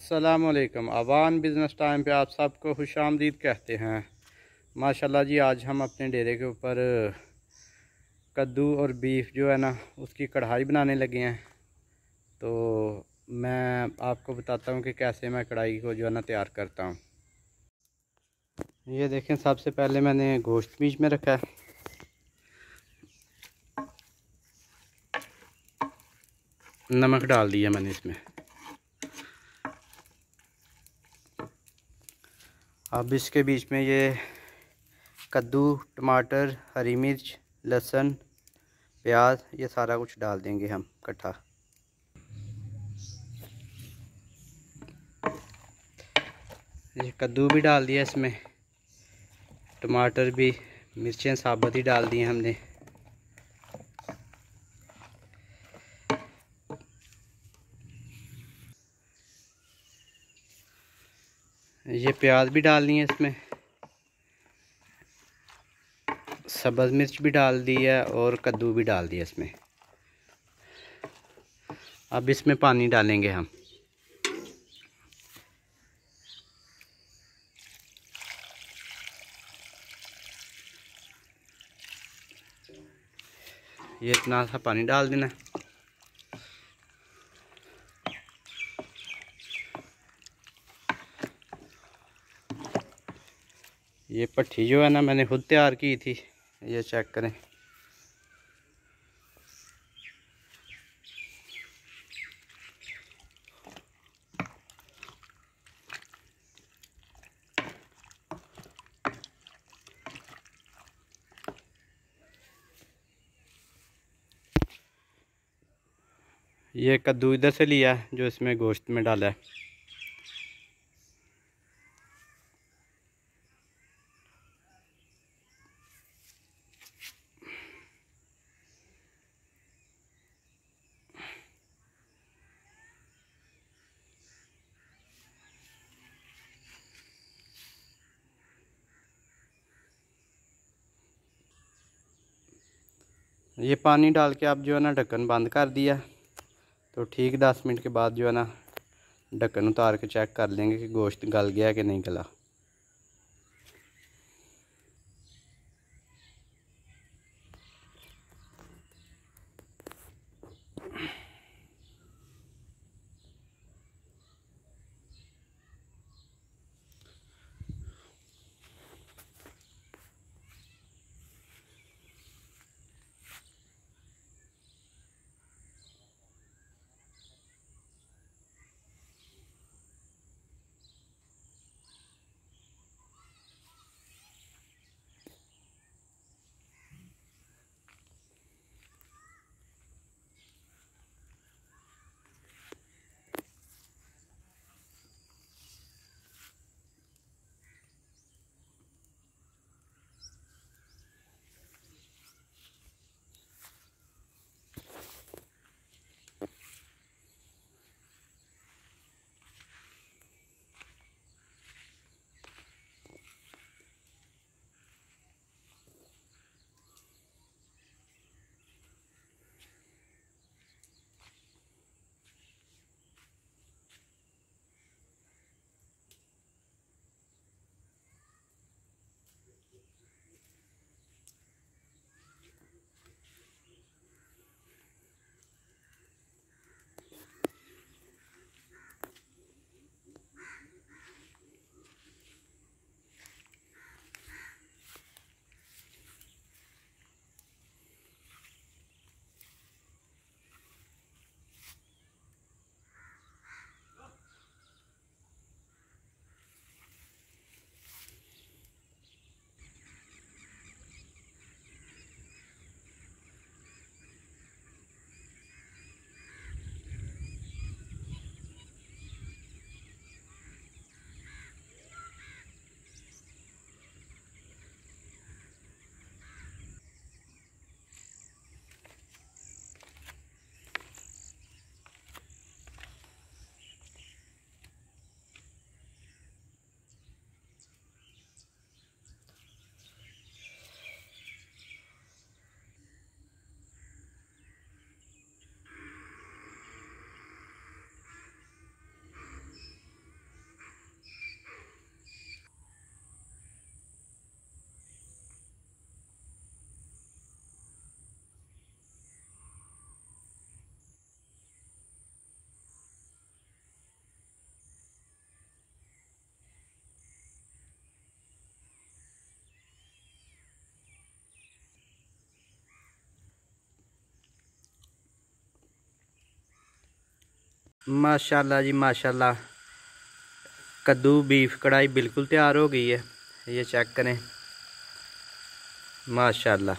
अस्सलामुअलैकुम। Awan business time पे आप सबको खुशामदीद कहते हैं। माशाल्लाह जी, आज हम अपने डेरे के ऊपर कद्दू और बीफ जो है ना उसकी कढ़ाई बनाने लगे हैं। तो मैं आपको बताता हूँ कि कैसे मैं कढ़ाई को जो है ना तैयार करता हूँ। ये देखें, सबसे पहले मैंने गोश्त बीच में रखा है। नमक डाल दिया मैंने इसमें। अब इसके बीच में ये कद्दू, टमाटर, हरी मिर्च, लहसुन, प्याज, ये सारा कुछ डाल देंगे हम इकट्ठा। ये कद्दू भी डाल दिया इसमें, टमाटर भी, मिर्चें साबुत ही डाल दी हमने। ये प्याज भी डालनी है इसमें, सब्ज़ मिर्च भी डाल दी है और कद्दू भी डाल दिया इसमें। अब इसमें पानी डालेंगे हम। ये इतना सा पानी डाल देना। ये भट्ठी जो है ना मैंने खुद तैयार की थी, ये चेक करें। ये कद्दू इधर से लिया है जो इसमें गोश्त में डाला है। ये पानी डाल के अब जो है ना ढक्कन बंद कर दिया। तो ठीक 10 मिनट के बाद जो है ना ढक्कन उतार के चेक कर लेंगे कि गोश्त गल गया कि नहीं गला। माशाल्लाह जी माशाल्लाह, कद्दू बीफ कढ़ाई बिल्कुल तैयार हो गई है। ये चेक करें माशाल्लाह।